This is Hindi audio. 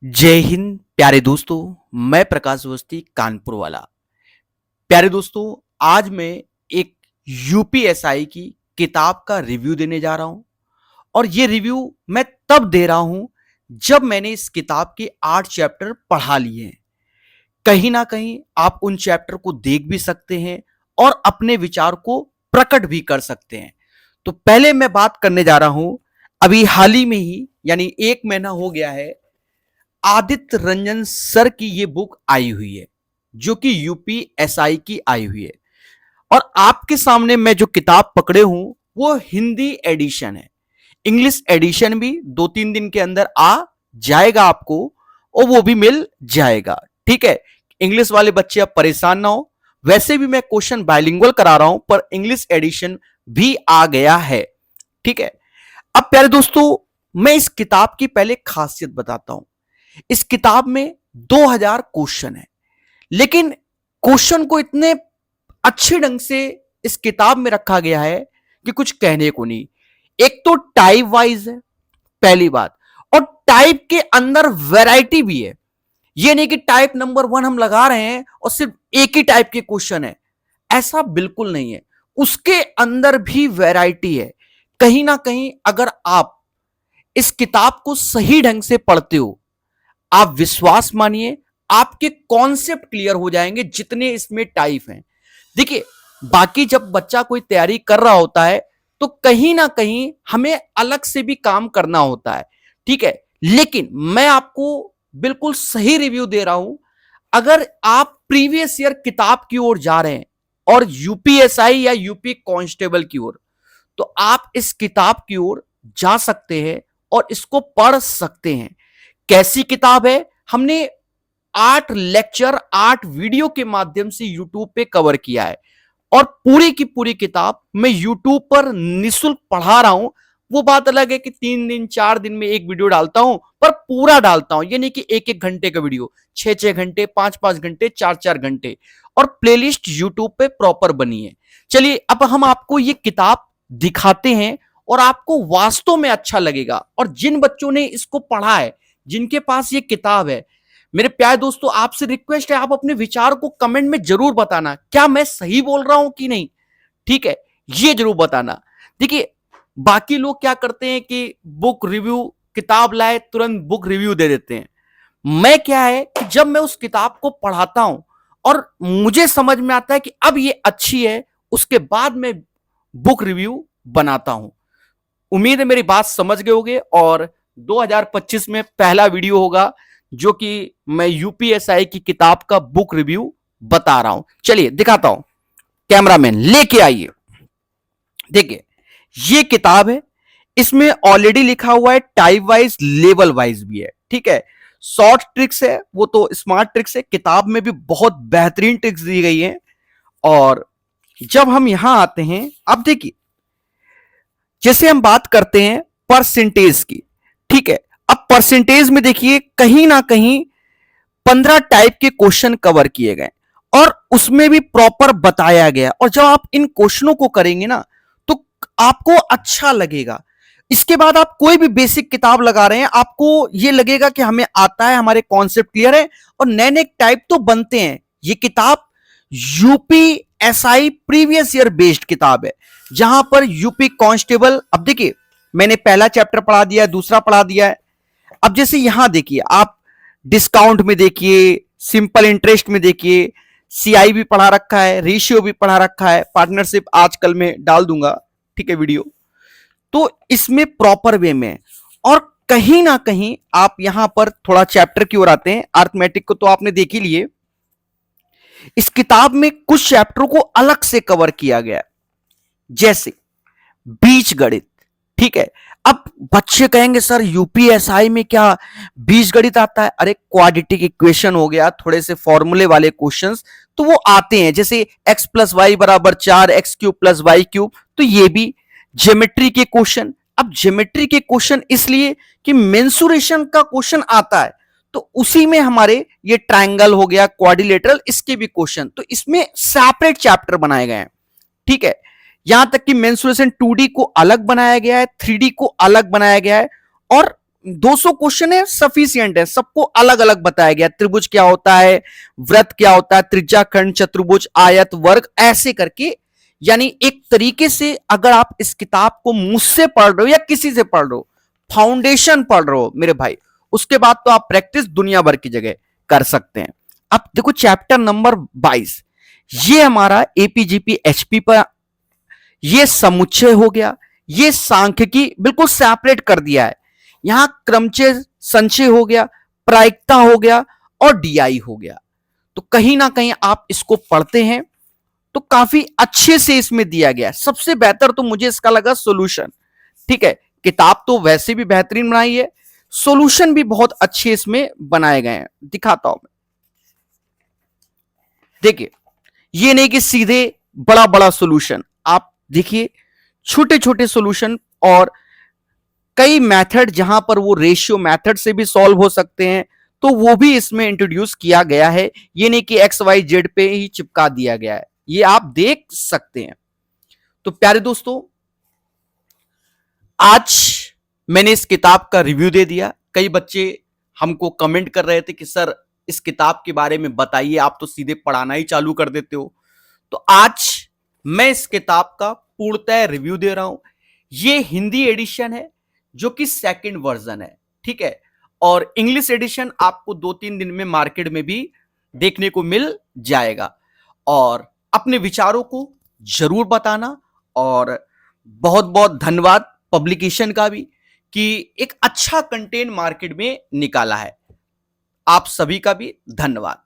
जय हिंद प्यारे दोस्तों। मैं प्रकाश अवस्थी कानपुर वाला। प्यारे दोस्तों, आज मैं एक यूपीएसआई की किताब का रिव्यू देने जा रहा हूं और ये रिव्यू मैं तब दे रहा हूं जब मैंने इस किताब के 8 चैप्टर पढ़ा लिए हैं। कहीं ना कहीं आप उन चैप्टर को देख भी सकते हैं और अपने विचार को प्रकट भी कर सकते हैं। तो पहले मैं बात करने जा रहा हूं, अभी हाल ही में ही यानी 1 महीना हो गया है, आदित्य रंजन सर की ये बुक आई हुई है जो कि यूपीएसआई की आई हुई है। और आपके सामने मैं जो किताब पकड़े हूं वो हिंदी एडिशन है। इंग्लिश एडिशन भी 2-3 दिन के अंदर आ जाएगा आपको और वो भी मिल जाएगा। ठीक है, इंग्लिश वाले बच्चे अब परेशान ना हो। वैसे भी मैं क्वेश्चन बाइलिंगुअल करा रहा हूं पर इंग्लिश एडिशन भी आ गया है। ठीक है, अब प्यारे दोस्तों, मैं इस किताब की पहले खासियत बताता हूं। इस किताब में 2000 क्वेश्चन है, लेकिन क्वेश्चन को इतने अच्छे ढंग से इस किताब में रखा गया है कि कुछ कहने को नहीं। एक तो टाइप वाइज है, पहली बात, और टाइप के अंदर वैरायटी भी है। ये नहीं कि टाइप नंबर 1 हम लगा रहे हैं और सिर्फ एक ही टाइप के क्वेश्चन है, ऐसा बिल्कुल नहीं है। उसके अंदर भी वैरायटी है। कहीं ना कहीं अगर आप इस किताब को सही ढंग से पढ़ते हो, आप विश्वास मानिए आपके कॉन्सेप्ट क्लियर हो जाएंगे जितने इसमें टाइप हैं। देखिए, बाकी जब बच्चा कोई तैयारी कर रहा होता है तो कहीं ना कहीं हमें अलग से भी काम करना होता है। ठीक है, लेकिन मैं आपको बिल्कुल सही रिव्यू दे रहा हूं। अगर आप प्रीवियस ईयर किताब की ओर जा रहे हैं और यूपीएसआई या यूपी कांस्टेबल की ओर, तो आप इस किताब की ओर जा सकते हैं और इसको पढ़ सकते हैं। कैसी किताब है? हमने 8 लेक्चर 8 वीडियो के माध्यम से यूट्यूब पे कवर किया है और पूरी की पूरी किताब मैं यूट्यूब पर निःशुल्क पढ़ा रहा हूं। वो बात अलग है कि 3 दिन 4 दिन में एक वीडियो डालता हूं, पर पूरा डालता हूं। ये नहीं कि 1-1 घंटे का वीडियो, 6-6 घंटे, 5-5 घंटे, 4-4 घंटे, और प्लेलिस्ट यूट्यूब पे प्रॉपर बनी है। चलिए, अब हम आपको ये किताब दिखाते हैं और आपको वास्तव में अच्छा लगेगा। और जिन बच्चों ने इसको पढ़ा है, जिनके पास ये किताब है, मेरे प्यारे दोस्तों, आपसे रिक्वेस्ट है, आप अपने विचार को कमेंट में जरूर बताना। क्या मैं सही बोल रहा हूं कि नहीं? ठीक है, ये जरूर बताना। देखिए, बाकी लोग क्या करते हैं कि बुक रिव्यू, किताब लाए तुरंत बुक रिव्यू दे देते हैं। मैं क्या है कि जब मैं उस किताब को पढ़ाता हूं और मुझे समझ में आता है कि अब ये अच्छी है, उसके बाद मैं बुक रिव्यू बनाता हूं। उम्मीद है मेरी बात समझ गए होंगे। और 2025 में पहला वीडियो होगा जो कि मैं यूपीएसआई की किताब का बुक रिव्यू बता रहा हूं। चलिए दिखाता हूं, कैमरामैन लेके आइए। देखिए, ये किताब है, इसमें ऑलरेडी लिखा हुआ है टाइप वाइज, लेवल वाइज भी है। ठीक है, शॉर्ट ट्रिक्स है, वो तो स्मार्ट ट्रिक्स है। किताब में भी बहुत बेहतरीन ट्रिक्स दी गई है। और जब हम यहां आते हैं, अब देखिए, जैसे हम बात करते हैं परसेंटेज की। ठीक है, अब परसेंटेज में देखिए कहीं ना कहीं 15 टाइप के क्वेश्चन कवर किए गए और उसमें भी प्रॉपर बताया गया। और जब आप इन क्वेश्चनों को करेंगे ना तो आपको अच्छा लगेगा। इसके बाद आप कोई भी बेसिक किताब लगा रहे हैं, आपको ये लगेगा कि हमें आता है, हमारे कॉन्सेप्ट क्लियर है और नए नए टाइप तो बनते हैं। ये किताब यूपीएसआई प्रीवियस ईयर बेस्ड किताब है, जहां पर यूपी कांस्टेबल, अब देखिए मैंने पहला चैप्टर पढ़ा दिया है, दूसरा पढ़ा दिया है। अब जैसे यहां देखिए, आप डिस्काउंट में देखिए, सिंपल इंटरेस्ट में देखिए, सीआई भी पढ़ा रखा है, रेशियो भी पढ़ा रखा है, पार्टनरशिप आजकल में डाल दूंगा। ठीक है, वीडियो तो इसमें प्रॉपर वे में। और कहीं ना कहीं आप यहां पर थोड़ा चैप्टर की ओर आते हैं। अर्थमेटिक को तो आपने देख ही लिए। इस किताब में कुछ चैप्टरों को अलग से कवर किया गया, जैसे बीज गणित। ठीक है, अब बच्चे कहेंगे सर यूपीएसआई में क्या बीज गणित आता है? अरे क्वाड्रेटिक इक्वेशन हो गया, थोड़े से फॉर्मूले वाले क्वेश्चंस तो वो आते हैं, जैसे x प्लस वाई बराबर 4, X cube plus Y cube. तो ये भी ज्योमेट्री के क्वेश्चन। अब ज्योमेट्री के क्वेश्चन इसलिए कि मेंसुरेशन का क्वेश्चन आता है, तो उसी में हमारे ये ट्रायंगल हो गया, क्वाड्रिलेटरल, इसके भी क्वेश्चन, तो इसमें सेपरेट चैप्टर बनाए गए हैं। ठीक है, यहां तक कि मेंसुरेशन 2D को अलग बनाया गया है, 3D को अलग बनाया गया है। और 200 क्वेश्चन है, सफिशियंट है। सबको अलग अलग बताया गया, त्रिभुज क्या होता है, वृत्त क्या होता है, त्रिज्या, खंड, चतुर्भुज, आयत, वर्ग, ऐसे करके। यानी एक तरीके से अगर आप इस किताब को मुझसे पढ़ रहे हो या किसी से पढ़ रहे हो, फाउंडेशन पढ़ रहे हो मेरे भाई, उसके बाद तो आप प्रैक्टिस दुनिया भर की जगह कर सकते हैं। अब देखो चैप्टर नंबर 22, ये हमारा एपीजीपी एचपी पर, ये समुच्चय हो गया, ये सांख्यिकी बिल्कुल सेपरेट कर दिया है। यहां क्रमचय संचय हो गया, प्रायिकता हो गया और डीआई हो गया। तो कहीं ना कहीं आप इसको पढ़ते हैं तो काफी अच्छे से इसमें दिया गया है। सबसे बेहतर तो मुझे इसका लगा सॉल्यूशन। ठीक है, किताब तो वैसे भी बेहतरीन बनाई है, सॉल्यूशन भी बहुत अच्छे इसमें बनाए गए हैं। दिखाता हूं मैं, देखिए ये नहीं कि सीधे बड़ा बड़ा सॉल्यूशन, आप देखिए छोटे छोटे सॉल्यूशन और कई मेथड जहां पर वो रेशियो मेथड से भी सॉल्व हो सकते हैं, तो वो भी इसमें इंट्रोड्यूस किया गया है। ये नहीं कि एक्स वाई जेड पे ही चिपका दिया गया है, ये आप देख सकते हैं। तो प्यारे दोस्तों, आज मैंने इस किताब का रिव्यू दे दिया। कई बच्चे हमको कमेंट कर रहे थे कि सर इस किताब के बारे में बताइए, आप तो सीधे पढ़ाना ही चालू कर देते हो। तो आज मैं इस किताब का पूर्णतः रिव्यू दे रहा हूं। ये हिंदी एडिशन है जो कि सेकंड वर्जन है, ठीक है, और इंग्लिश एडिशन आपको 2-3 दिन में मार्केट में भी देखने को मिल जाएगा। और अपने विचारों को जरूर बताना, और बहुत बहुत धन्यवाद पब्लिकेशन का भी कि एक अच्छा कंटेंट मार्केट में निकाला है। आप सभी का भी धन्यवाद।